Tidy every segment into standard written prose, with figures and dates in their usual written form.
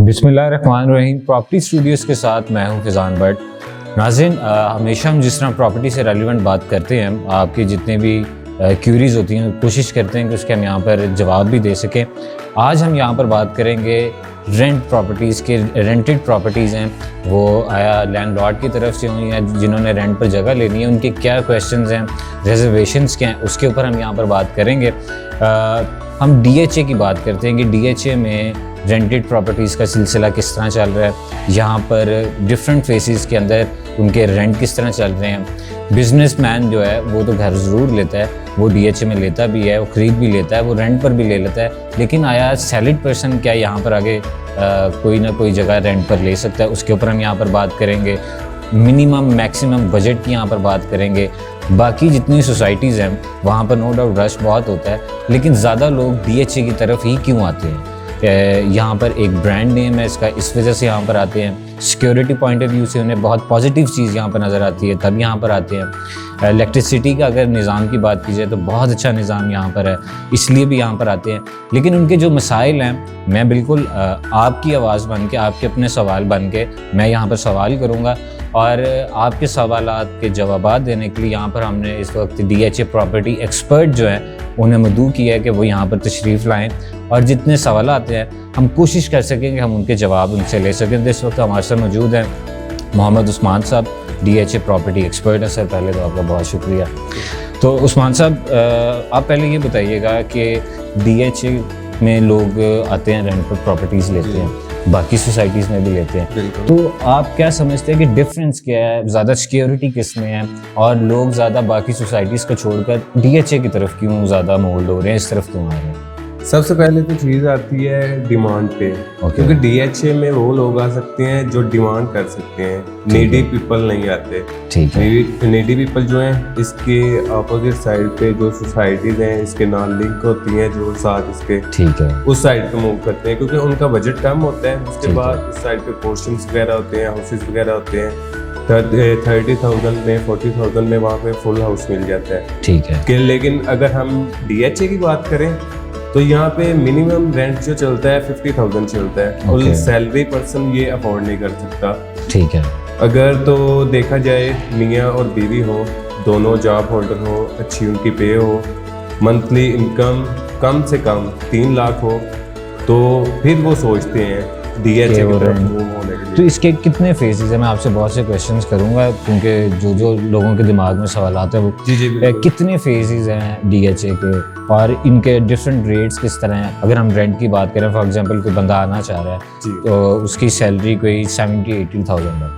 बिस्मिल्लाहिर्रहमानिर्रहीम। Property Studios के साथ मैं हूं फिज़ान भट्ट। नाज़रीन, हमेशा हम जिस तरह प्रॉपर्टी से रेलिवेंट बात करते हैं, आपके जितने भी क्यूरीज़ होती हैं, कोशिश करते हैं कि उसके हम यहाँ पर जवाब भी दे सकें। आज हम यहाँ पर बात करेंगे रेंट प्रॉपर्टीज़ के। रेंटेड प्रॉपर्टीज़ हैं, वो आया लैंडलॉर्ड की तरफ से हुई या जिन्होंने रेंट पर जगह लेनी है, उनके क्या क्वेश्चंस हैं, रिजर्वेशंस क्या हैं, उसके ऊपर हम यहाँ पर बात करेंगे। हम DHA की बात करते हैं कि DHA में रेंटेड प्रॉपर्टीज़ का सिलसिला किस तरह चल रहा है, यहाँ पर डिफरेंट फेसेस के अंदर उनके रेंट किस तरह चल रहे हैं। बिजनेसमैन जो है वो तो घर ज़रूर लेता है, वो DHA में लेता भी है, वो ख़रीद भी लेता है, वो रेंट पर भी ले लेता है, लेकिन आया सैलरीड पर्सन क्या यहाँ पर आगे कोई ना कोई जगह रेंट पर ले सकता है, उसके ऊपर हम यहाँ पर बात करेंगे। मिनिमम मैक्सिमम बजट की यहाँ पर बात करेंगे। बाकी जितनी सोसाइटीज़ हैं वहाँ पर नो डाउट रश बहुत होता है, लेकिन ज़्यादा लोग DHA की तरफ ही क्यों आते हैं? यहाँ पर एक ब्रांड नेम है इसका, इस वजह से यहाँ पर आते हैं। सिक्योरिटी पॉइंट ऑफ व्यू से उन्हें बहुत पॉजिटिव चीज़ यहाँ पर नज़र आती है, तब यहाँ पर आते हैं। इलेक्ट्रिसिटी का अगर निज़ाम की बात की जाए तो बहुत अच्छा निज़ाम यहाँ पर है, इसलिए भी यहाँ पर आते हैं। लेकिन उनके जो मसाइल हैं, मैं बिल्कुल आपकी आवाज़ बन के, आपके अपने सवाल बन के मैं यहाँ पर सवाल करूँगा और आपके सवालात के जवाब देने के लिए यहाँ पर हमने इस वक्त DHA प्रॉपर्टी एक्सपर्ट जो है उन्हें मदऊ किया है कि वो यहाँ पर तशरीफ़ लाएँ और जितने सवाल आते हैं हम कोशिश कर सकें कि हम उनके जवाब उनसे ले सकें। तो इस वक्त हमारे साथ मौजूद हैं मोहम्मद उस्मान साहब, DHA प्रॉपर्टी एक्सपर्ट है। सर, पहले तो आपका बहुत शुक्रिया। तो उस्मान साहब, आप पहले ये बताइएगा कि DHA में लोग आते हैं, रेंट पर प्रॉपर्टीज़ लेते हैं, बाकी सोसाइटीज़ में भी लेते हैं, तो आप क्या समझते हैं कि डिफरेंस क्या है, ज़्यादा सिक्योरिटी किस में है और लोग ज़्यादा बाकी सोसाइटीज़ को छोड़कर DHA की तरफ क्यों ज़्यादा मोल्ड हो रहे हैं, इस तरफ क्यों आ रहे हैं? सबसे पहले तो चीज़ आती है डिमांड पे, क्योंकि DHA में वो लोग आ सकते हैं जो डिमांड कर सकते हैं, नीडी पीपल नहीं आते। ठीक है। नीडी पीपल जो हैं, इसके अपोजिट साइड पे जो सोसाइटीज़ हैं इसके नाल लिंक होती हैं जो साथ इसके, ठीक है, उस साइड पे मूव करते हैं क्योंकि उनका बजट कम होता है। उसके बाद उस साइड पे पोर्शंस वगैरह होते हैं, हाउसेस वगैरह होते हैं। 30,000 में 40,000 में वहाँ पे फुल हाउस मिल जाता है। ठीक है। लेकिन अगर हम DHA की बात करें तो यहाँ पे मिनिमम रेंट जो चलता है 50,000 चलता है और सैलरी पर्सन ये अफोर्ड नहीं कर सकता। ठीक है। अगर तो देखा जाए मियाँ और बीवी हो, दोनों जॉब होल्डर हो, अच्छी उनकी पे हो, मंथली इनकम कम से कम 3 लाख हो, तो फिर वो सोचते हैं DHA की तरफ मूव होने के लिए। तो इसके कितने फेजेस हैं? मैं आपसे बहुत से क्वेश्चंस करूंगा क्योंकि जो लोगों के दिमाग में सवाल आते हैं वो कितने फेजेस हैं DHA के और इनके डिफरेंट रेट्स किस तरह हैं। अगर हम रेंट की बात करें, फॉर एग्जांपल कोई बंदा आना चाह रहा है तो उसकी सैलरी कोई 70-80,000 है,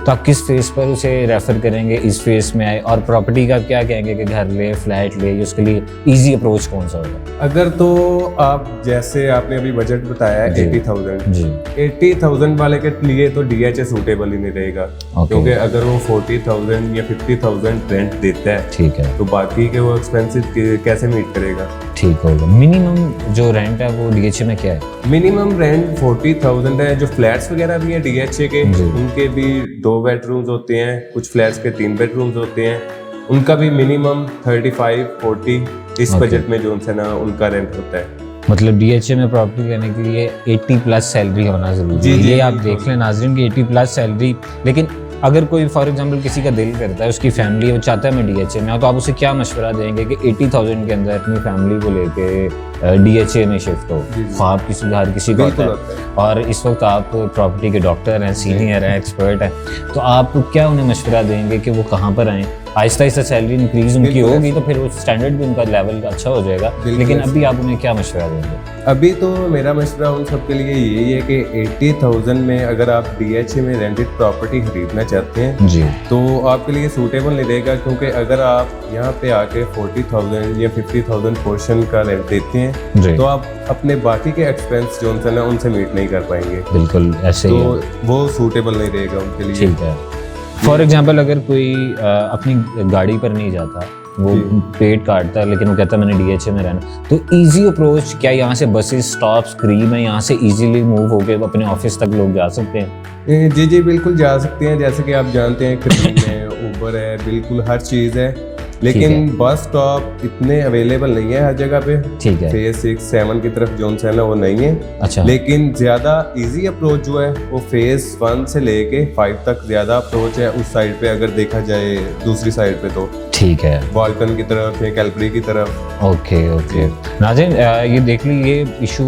तो आप किस फेज पर उसे रेफर करेंगे इस फेज में आए, और प्रॉपर्टी का क्या कहेंगे कि घर ले, फ्लैट ले, उसके लिए ईजी अप्रोच कौन सा होगा? अगर तो आप जैसे आपने अभी बजट बताया है 80,000 वाले के लिए तो DHA सूटेबल ही नहीं रहेगा, क्योंकि अगर वो 40,000 या 50,000 रेंट देता है, ठीक है, तो बाकी के वो एक्सपेंसिव कैसे मीट करेगा? ठीक होगा। मिनिमम जो रेंट है वो DHA में क्या है? मिनिमम रेंट 40,000 है। जो फ्लैट्स वगैरह भी हैं DHA के, उनके भी 2 बेडरूम्स होते हैं, कुछ फ्लैट्स के 3 बेडरूम्स होते हैं, उनका भी मिनिमम 35-40 इस बजट में जो उनसे ना उनका रेंट होता है। मतलब DHA में प्रॉपर्टी लेने के लिए 80+ सैलरी होना जरूरी है। ये आप देख लें नाज़रीन की 80+ सैलरी। लेकिन अगर कोई फॉर एग्जांपल किसी का दिल करता है, उसकी फैमिली वो चाहता है मैं DHA में, तो आप उसे क्या मशवरा देंगे कि 80,000 के अंदर अपनी फैमिली को लेके DHA में शिफ्ट हो? ख्वाब किसी घर किसी का होता है, और इस वक्त आप प्रॉपर्टी के डॉक्टर हैं, सीनियर हैं, एक्सपर्ट हैं, तो आप क्या उन्हें मशवरा देंगे कि वो कहाँ पर आएँ? आहिस्ता आहिस्ता सैलरी इंक्रीज उनकी होगी तो फिर वो स्टैंडर्ड भी उनका लेवल अच्छा हो जाएगा, लेकिन अभी आप उन्हें क्या मशवरा देंगे? अभी तो मेरा मशवरा उन सबके लिए यही है कि 80,000 में अगर आप DHA में रेंटेड प्रॉपर्टी खरीदना चाहते हैं जी, तो आपके लिए सूटेबल नहीं रहेगा, क्योंकि अगर आप यहाँ पे आके 40,000 या 50,000 पोर्शन का रेंट देते हैं तो आप अपने बाकी के एक्सपेंस जो उनसे ना उनसे मीट नहीं कर पाएंगे। बिल्कुल ऐसे ही तो वो सूटेबल नहीं रहेगा उनके लिए। ठीक है। फॉर एग्जाम्पल अगर कोई अपनी गाड़ी पर नहीं जाता, वो पेट काटता है, लेकिन वो कहता है मैंने DHA में रहना, तो इजी अप्रोच क्या? यहाँ से बसेस स्टॉप्स करीब है, यहाँ से इजीली मूव होकर अपने ऑफिस तक लोग जा सकते हैं? जी बिल्कुल जा सकते हैं। जैसे कि आप जानते हैं करीब में ऊबर है, बिल्कुल हर चीज़ है। लेकिन बस स्टॉप इतने अवेलेबल नहीं है हर जगह पे। ठीक है। फेज 6, 7 की तरफ जोन है ना वो नहीं है। अच्छा। लेकिन ज्यादा इजी अप्रोच जो है वो फेज 1 से लेके 5 तक ज्यादा अप्रोच है उस साइड पे, अगर देखा जाए दूसरी साइड पे तो। ठीक है। बाल्कन की तरफ या कैलबरी की तरफ। Okay okay. नाज़रीन ये देख लीजिए, ये इशू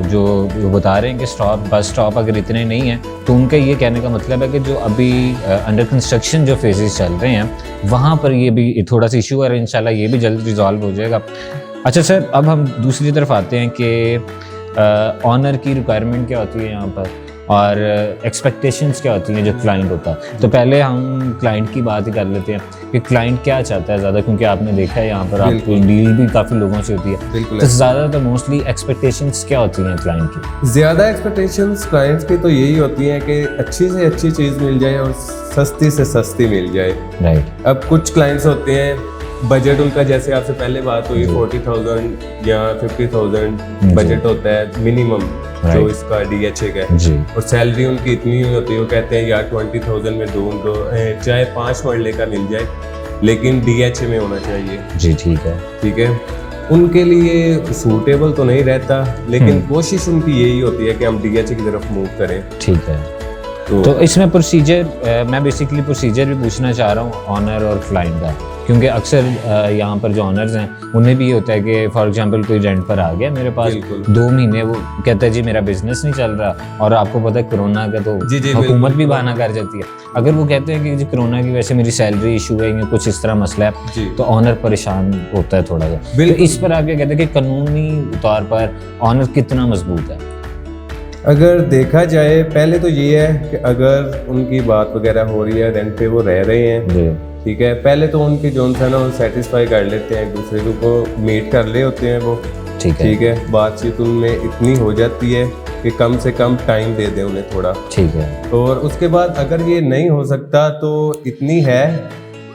जो बता रहे हैं कि बस स्टॉप अगर इतने नहीं हैं, तो उनका ये कहने का मतलब है कि जो अभी अंडर कंस्ट्रक्शन जो फेजेस चल रहे हैं वहाँ पर ये भी थोड़ा सा इशू है और इंशाल्लाह ये भी जल्द रिजॉल्व हो जाएगा। अच्छा सर, अब हम दूसरी तरफ आते हैं कि ऑनर की रिक्वायरमेंट क्या होती है यहाँ पर और एक्सपेक्टेशंस क्या होती हैं जो क्लाइंट होता है। तो पहले हम क्लाइंट की बात ही कर लेते हैं कि क्लाइंट क्या चाहता है ज़्यादा, क्योंकि आपने देखा है यहाँ पर आपको डील भी काफ़ी लोगों से होती है। तो ज़्यादातर मोस्टली एक्सपेक्टेशंस क्या होती हैं क्लाइंट की? ज़्यादा एक्सपेक्टेशंस क्लाइंट्स की तो यही होती हैं कि अच्छी से अच्छी चीज़ मिल जाए और सस्ती से सस्ती मिल जाए। राइट। अब कुछ क्लाइंट्स होते हैं बजट उनका, जैसे आपसे पहले बात हुई 40,000 या 50,000 बजट होता है मिनिमम जो इसका DHA का है, और सैलरी उनकी इतनी होती है, वो कहते हैं यार 20,000 में दो चाहे 5 मरले का मिल जाए लेकिन DHA में होना चाहिए। जी ठीक है। ठीक है, उनके लिए सूटेबल तो नहीं रहता, लेकिन कोशिश उनकी यही होती है कि हम DHA की तरफ मूव करें। ठीक है। तो इसमें प्रोसीजर, मैं बेसिकली प्रोसीजर भी पूछना चाह रहा हूँ ऑनर और क्लाइंट का, क्योंकि अक्सर यहाँ पर जो ऑनर्स हैं उन्हें भी ये होता है कि फॉर एग्जांपल कोई रेंट पर आ गया मेरे पास 2 महीने, वो कहता है जी मेरा बिजनेस नहीं चल रहा, और आपको पता है कोरोना का तो हुकूमत भी बहाना कर जाती है। अगर वो कहते हैं कि जी कोरोना की वजह से मेरी सैलरी इशू है या कुछ इस तरह मसला है, तो ऑनर परेशान होता है थोड़ा सा। तो इस पर आप क्या कहते हैं कि कानूनी तौर पर ऑनर कितना मजबूत है? अगर देखा जाए पहले तो ये है कि अगर उनकी बात वगैरह हो रही है, रेंट पे वो रह रहे हैं, ठीक है, पहले तो उनकी जोन था ना वो सेटिस्फाई कर लेते हैं, एक दूसरे को मीट कर ले होते हैं वो। ठीक है, बातचीत उनमें इतनी हो जाती है कि कम से कम टाइम दे दें उन्हें थोड़ा। ठीक है। और उसके बाद अगर ये नहीं हो सकता तो इतनी है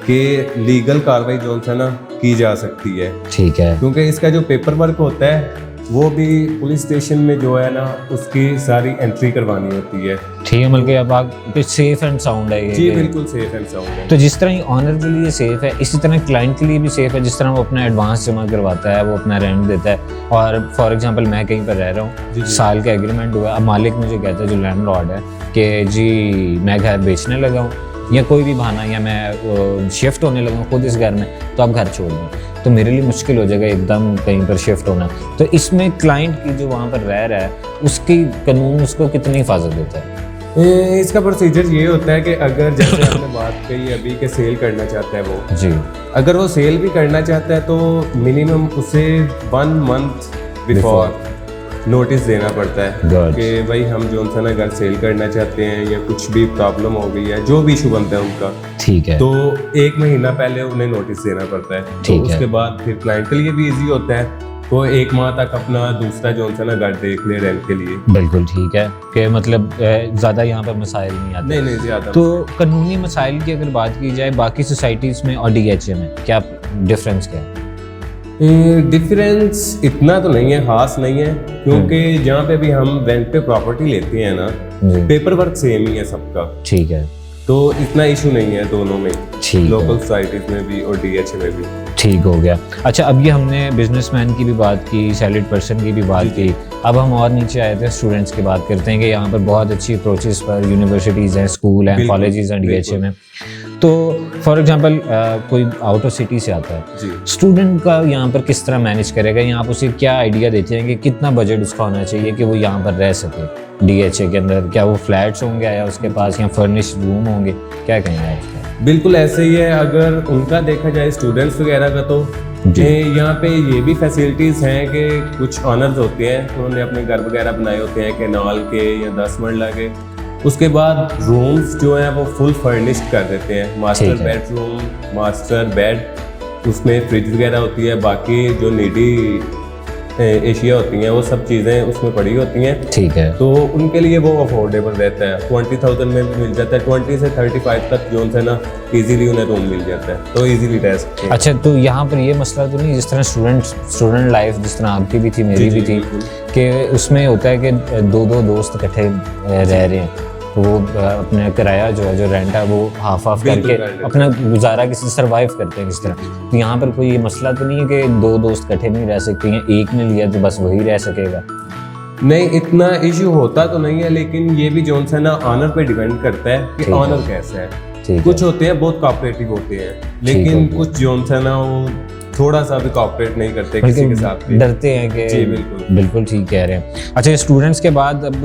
कि लीगल कार्रवाई जोन है ना की जा सकती है। ठीक है। क्योंकि इसका जो पेपर वर्क होता है वो भी पुलिस स्टेशन में जो है ना उसकी सारी एंट्री करवानी होती है। ठीक है, मतलब अब आप सेफ एंड साउंड है ये? जी बिल्कुल सेफ एंड साउंड है। तो जिस तरह ऑनर के लिए सेफ है, इसी तरह क्लाइंट के लिए भी सेफ है। जिस तरह वो अपना एडवांस जमा करवाता है, वो अपना रेंट देता है, और फॉर एग्जांपल मैं कहीं पर रह रहा हूँ, साल का एग्रीमेंट हुआ, अब मालिक मुझे कहता है जो लैंडलॉर्ड है कि जी मैं घर बेचने लगा हूँ या कोई भी बहाना, या मैं शिफ्ट होने लगा हूँ खुद इस घर में, तो आप घर छोड़ दो, तो मेरे लिए मुश्किल हो जाएगा एकदम कहीं पर शिफ्ट होना। तो इसमें क्लाइंट की जो वहाँ पर रह रहा है उसकी कानून उसको कितनी हिफाजत देता है? इसका प्रोसीजर ये होता है कि अगर जैसे आपने बात कही अभी के सेल करना चाहता है वो, जी अगर वो सेल भी करना चाहता है तो मिनिमम उसे 1 मंथ बिफोर नोटिस देना पड़ता है कि भाई हम जो है ना घर सेल करना चाहते हैं या कुछ भी प्रॉब्लम हो गई है, जो भी इशू बनता है उनका। ठीक है। तो 1 महीना पहले उन्हें नोटिस देना पड़ता है। तो उसके बाद फिर क्लाइंट के लिए भी इजी होता है, तो 1 माह तक अपना दूसरा जो है ना घर देख ले रेंट के लिए। बिल्कुल ठीक है, कि मतलब ज़्यादा यहाँ पर मसाइल नहीं आते। नहीं ज़्यादा। तो कानूनी मसाइल की अगर बात की जाए बाकी सोसाइटीज़ में और DHA में क्या डिफरेंस क्या है? डिफरेंस इतना तो नहीं है, खास नहीं है, क्योंकि जहाँ पे भी हम रेंट पे प्रॉपर्टी लेते हैं ना, पेपर वर्क सेम ही है सबका। ठीक है। तो इतना इशू नहीं है दोनों में, लोकल सोसाइटीज में भी और DHA में भी। ठीक हो गया। अच्छा, अब ये हमने बिजनेसमैन की भी बात की, सैलरीड पर्सन की भी बात की, अब हम और नीचे आए थे स्टूडेंट्स की बात करते हैं कि यहाँ पर बहुत अच्छी अप्रोचेस पर यूनिवर्सिटीज़ हैं, स्कूल हैं, कॉलेजेस हैं DHA में। तो फॉर एग्जांपल कोई आउट ऑफ सिटी से आता है, स्टूडेंट का यहाँ पर किस तरह मैनेज करेगा, या आप उसे क्या आइडिया देते हैं कि कितना बजट उसका होना चाहिए कि वो यहाँ पर रह सके DHA के अंदर? क्या वो फ्लैट्स होंगे या उसके पास या फर्निश्ड रूम होंगे, क्या कहेंगे आप? बिल्कुल ऐसे ही है। अगर उनका देखा जाए स्टूडेंट्स वगैरह का तो यहाँ पे ये भी फैसिलिटीज़ हैं कि कुछ ऑनर्स होते हैं, उन्होंने अपने घर वगैरह बनाए होते हैं कैनाल के या 10 मरला के, उसके बाद रूम्स जो हैं वो फुल फर्निश्ड कर देते हैं, मास्टर बेडरूम, मास्टर बेड, उसमें फ्रिज वगैरह होती है, बाकी जो नीडी एशिया होती हैं वो सब चीज़ें उसमें पड़ी होती हैं। ठीक है। तो उनके लिए वो अफोर्डेबल रहता है, 20,000 में भी मिल जाता है, 20 से 35 तक जो है ना इजीली उन्हें रूम मिल जाता है, तो इजीली रह सकते हैं। अच्छा, तो यहाँ पर ये मसला तो नहीं, जिस तरह स्टूडेंट लाइफ जिस तरह आपकी भी थी मेरी भी थी, कि उसमें होता है कि 2 दोस्त इकट्ठे रह रहे हैं, वो अपना किराया जो है, जो रेंट है, वो हाफ ऑफ बिल्कुल करके कर लेते अपना गुजारा किसी सर्वाइव करते हैं किस तरह। तो यहाँ पर कोई ये मसला तो नहीं है कि दो दोस्त इकट्ठे नहीं रह सकते हैं, एक ने लिया तो बस वही रह सकेगा? नहीं, इतना इशू होता तो नहीं है, लेकिन ये भी जो है ना ऑनर पे डिपेंड करता है कि ठीक है। ऑनर कैसा है। ठीक कुछ होते हैं बहुत कोऑपरेटिव होते हैं, लेकिन होते हैं। कुछ जो है ना वो थोड़ा सा भी कोऑपरेट नहीं करते किसी के साथ भी। डरते हैं कि जी बिल्कुल। बिल्कुल ठीक कह रहे हैं। अच्छा, स्टूडेंट्स के बाद अब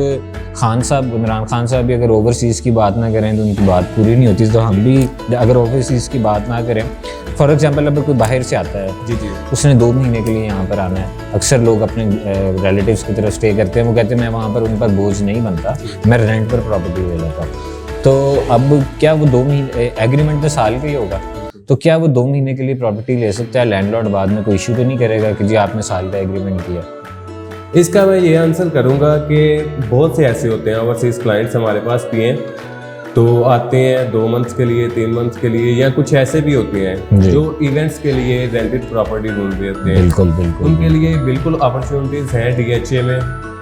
खान साहब, इमरान खान साहब भी अगर ओवरसीज़ की बात ना करें तो उनकी बात पूरी नहीं होती, तो हम भी अगर ओवरसीज़ की बात ना करें, फॉर एग्जांपल अगर कोई बाहर से आता है, जी जी उसने 2 महीने के लिए यहाँ पर आना है, अक्सर लोग अपने रिलेटिव्स की तरफ स्टे करते हैं, वो कहते हैं मैं वहाँ पर उन पर बोझ नहीं बनता, मैं रेंट पर प्रॉपर्टी ले लेता हूँ। तो अब क्या वो 2 महीने एग्रीमेंट तो साल का ही होगा, तो क्या वो 2 महीने के लिए प्रॉपर्टी ले सकता है? लैंडलॉर्ड बाद में कोई इशू तो नहीं करेगा कि जी आपने साल का एग्रीमेंट किया? इसका मैं ये आंसर करूंगा कि बहुत से ऐसे होते हैं ओवरसीज क्लाइंट्स हमारे पास भी हैं, तो आते हैं 2 मंथ्स के लिए, 3 मंथ्स के लिए, या कुछ ऐसे भी होते हैं जी। जो इवेंट्स के लिए रेंटेड प्रॉपर्टी ढूंढ रहे होते हैं। बिल्कुल बिल्कुल उनके लिए बिल्कुल अपॉर्चुनिटीज हैं डीएचए में।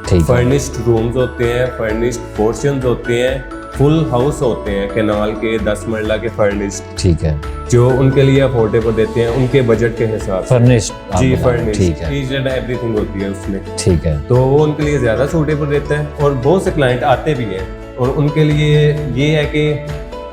ठीक है। फर्निश्ड रूम्स होते हैं, फर्निश्ड पोर्शंस होते हैं, फुल हाउस होते हैं कैनाल के 10 मरला के फर्निश्ड, ठीक है। जो उनके लिए अफोर्डेबल देते हैं उनके बजट के हिसाब से। फर्निश्ड जी ठीक फर्निश्ड, है। ईच एंड एवरीथिंग होती है उसमें, ठीक है। तो वो उनके लिए ज़्यादा सूटेबल रहता है। और बहुत से क्लाइंट आते भी हैं, और उनके लिए ये है कि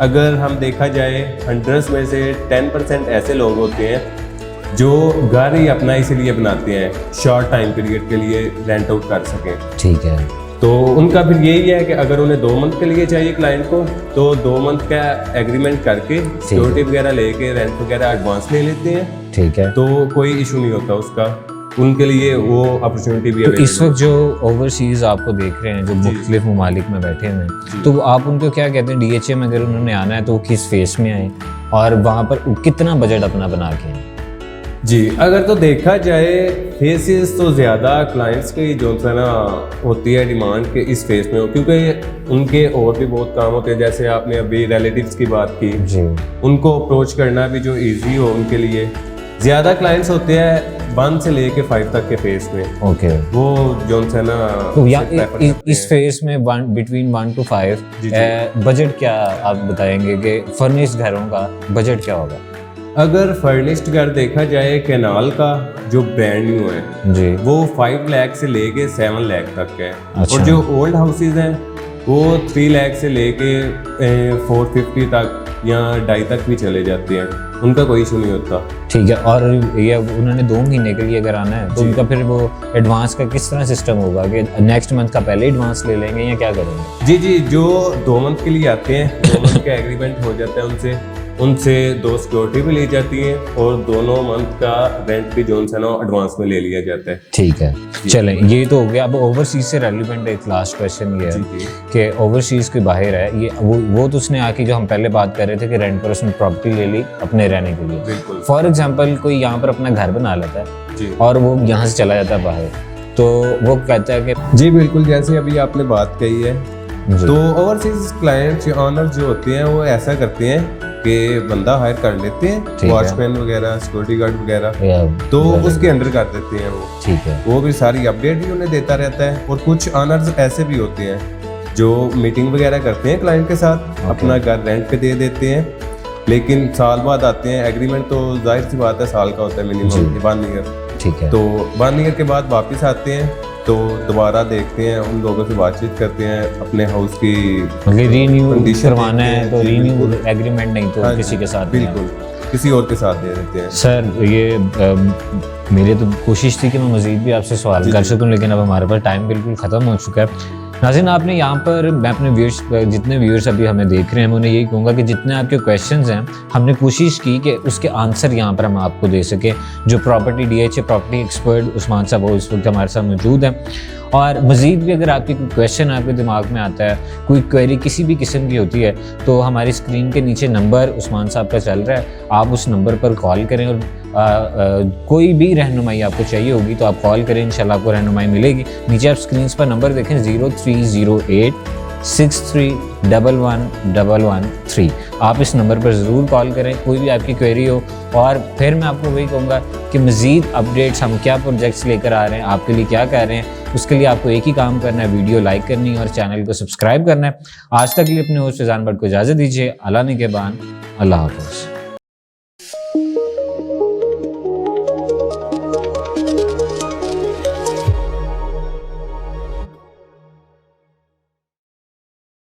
अगर हम देखा जाए 100 में से 10% ऐसे लोग होते हैं जो घर ही अपना इसीलिए बनाते हैं शॉर्ट टाइम पीरियड के लिए रेंट आउट कर सकें। ठीक है। तो उनका फिर यही है कि अगर उन्हें 2 मंथ के लिए चाहिए क्लाइंट को, तो 2 मंथ का एग्रीमेंट करके सिक्योरिटी वगैरह लेके रेंट वगैरह एडवांस ले लेते हैं, ठीक है। तो कोई इशू नहीं होता उसका, उनके लिए वो अपॉर्चुनिटी भी तो available इस वक्त जो ओवरसीज आपको देख रहे हैं, जो मुख्तलिफ ममालिक में बैठे हुए हैं, तो आप उनको क्या कहते हैं, डीएचए में अगर उन्होंने आना है तो वो किस फेस में आए और वहाँ पर कितना बजट अपना बना के आए? जी, अगर तो देखा जाए फेसेस तो ज़्यादा क्लाइंट्स की जो है ना होती है डिमांड के इस फेस में हो, क्योंकि उनके और भी बहुत काम होते हैं। जैसे आपने अभी रिलेटिव्स की बात की, जी। उनको अप्रोच करना भी जो इजी हो उनके लिए। ज़्यादा क्लाइंट्स होते हैं 1 से लेके 5 तक के फेस में। ओके। वो जो है ना तो या prefer करते इस हैं। फेस में बिटवीन 1 to 5 जी, जी। बजट क्या आप बताएंगे कि फर्निश्ड घरों का बजट क्या होगा? अगर फर्निश्ड घर देखा जाए कैनाल का जो ब्रांड न्यू है, जी। वो 5 लाख से लेके 7 लाख तक है। अच्छा। और जो ओल्ड हाउसेज हैं वो 3 लाख से लेके 450 तक या 2.5 तक भी चले जाते हैं, उनका कोई इशू नहीं होता। ठीक है। और ये उन्होंने 2 महीने के लिए अगर आना है तो जी। उनका फिर वो एडवांस का किस तरह सिस्टम होगा कि नेक्स्ट मंथ का पहले एडवांस ले लेंगे या क्या करेंगे? जी जी, जो 2 मंथ के लिए आते हैं, 2 मंथ का एग्रीमेंट हो जाता है उनसे 2 सिक्योरिटी भी ली जाती है और दोनों मंथ का रेंट भी जो है ना एडवांस में ले लिया जाता है। ठीक है। चलें, ये तो हो गया। अब ओवरसीज से रेलिवेंट एक लास्ट क्वेश्चन ये है जी। कि ओवरसीज के बाहर है ये, वो तो उसने आके जो हम पहले बात कर रहे थे कि रेंट पर उसने प्रॉपर्टी ले ली अपने रहने के लिए। बिल्कुल। फॉर एग्जांपल कोई यहाँ पर अपना घर बना लेता है जी। और वो यहाँ से चला जाता है बाहर, तो वो कहता है कि जी बिल्कुल, जैसे अभी आपने बात कही है, जी। तो ओवरसीज क्लाइंट्स ऑनर जो होते हैं वो ऐसा करते हैं कि बंदा हायर कर लेते हैं, है। वॉचमैन वगैरह, सिक्योरिटी गार्ड वगैरह, या तो उसके अंडर कर देते हैं वो। ठीक है। वो भी सारी अपडेट भी उन्हें देता रहता है। और कुछ ऑनर्स ऐसे भी होते हैं जो मीटिंग वगैरह करते हैं क्लाइंट के साथ, अपना घर रेंट पे दे देते हैं, लेकिन साल बाद आते हैं। एग्रीमेंट तो जाहिर सी बात है साल का होता है, मिनिमम 1 ईयर। ठीक है। तो 1 ईयर के बाद वापस आते हैं, तो दोबारा देखते हैं, उन लोगों से बातचीत करते हैं, अपने हाउस की रीन्यू condition करवाना देखते है हैं। तो जी, रीन्यू बिल्कुल। एग्रीमेंट नहीं तो हाँ जी, किसी के साथ नहीं है। बिल्कुल किसी और के साथ दे देते हैं। सर ये मेरी तो कोशिश थी कि मैं मज़ीद भी आपसे सवाल कर सकूं, लेकिन अब हमारे पास टाइम बिल्कुल ख़त्म हो चुका है। नाज़रीन, आपने यहाँ पर, मैं अपने व्यूअर्स, जितने व्यूअर्स अभी हमें देख रहे हैं, मैं उन्हें यही कहूँगा कि जितने आपके क्वेश्चंस हैं हमने कोशिश की कि उसके आंसर यहाँ पर हम आपको दे सकें। जो property DHA property expert Usman साहब वो इस वक्त हमारे साथ मौजूद हैं। और मज़ीद भी अगर आपकी कोई क्वेश्चन आपके दिमाग में आता है, कोई क्वेरी किसी भी किस्म की होती है, तो हमारी स्क्रीन के नीचे नंबर उस्मान साहब का चल रहा है, आप उस नंबर पर कॉल करें और कोई भी रहनुमाई आपको चाहिए होगी तो आप कॉल करें, इंशाल्लाह आपको रहनुमाई मिलेगी। नीचे आप स्क्रीन पर नंबर देखें 0308 63111113। आप इस नंबर पर ज़रूर कॉल करें, कोई भी आपकी क्वेरी हो। और फिर मैं आपको वही कहूँगा कि मज़ीद अपडेट्स, हम क्या प्रोजेक्ट्स लेकर आ रहे हैं, आपके लिए क्या कर रहे हैं, उसके लिए आपको एक ही काम करना है, वीडियो लाइक करनी है और चैनल को सब्सक्राइब करना है। आज तक के लिए अपने होस्ट फैज़ान भट्ट को इजाज़त दीजिए। अल्लाह निगहबान। अल्लाह हाफ़िज़।